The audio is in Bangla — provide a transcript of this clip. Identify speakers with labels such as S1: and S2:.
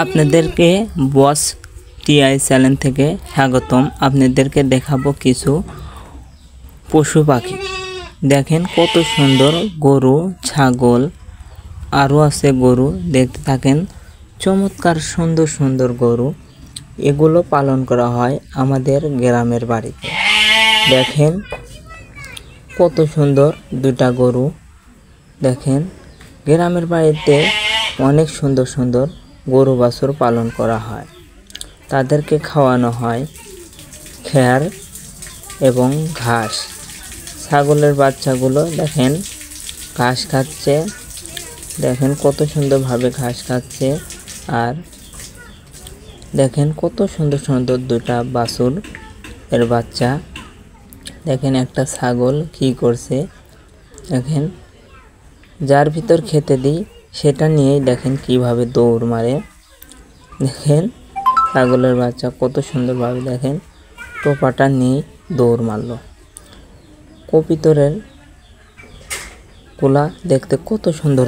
S1: আপনাদেরকে বস টিআই চ্যানেল থেকে স্বাগতম। আপনাদেরকে দেখাবো কিছু পশু পাখি। দেখেন কত সুন্দর গরু, ছাগল, আরও আছে গরু। দেখতে থাকেন, চমৎকার সুন্দর সুন্দর গরু। এগুলো পালন করা হয় আমাদের গ্রামের বাড়িতে। দেখেন কত সুন্দর দুটা গরু। দেখেন গ্রামের বাড়িতে অনেক সুন্দর সুন্দর গরু বাছুর পালন করা হয়। তাদেরকে খাওয়ানো হয় খড় এবং ঘাস। ছাগলের বাচ্চাগুলো দেখেন ঘাস খাচ্ছে। দেখেন কত সুন্দরভাবে ঘাস খাচ্ছে। আর দেখেন কত সুন্দর সুন্দর দুটা বাছুর এর বাচ্চা। দেখেন একটা ছাগল কি করছে। দেখেন যার ভিতর খেতে দিই সেটা নিয়েই দেখেন কিভাবে দৌড় মারে। দেখেন ছাগলের বাচ্চা কত সুন্দরভাবে দেখেন টোপাটা নিয়ে দৌড় মারল। কপিতরের কোলা দেখতে কত সুন্দর।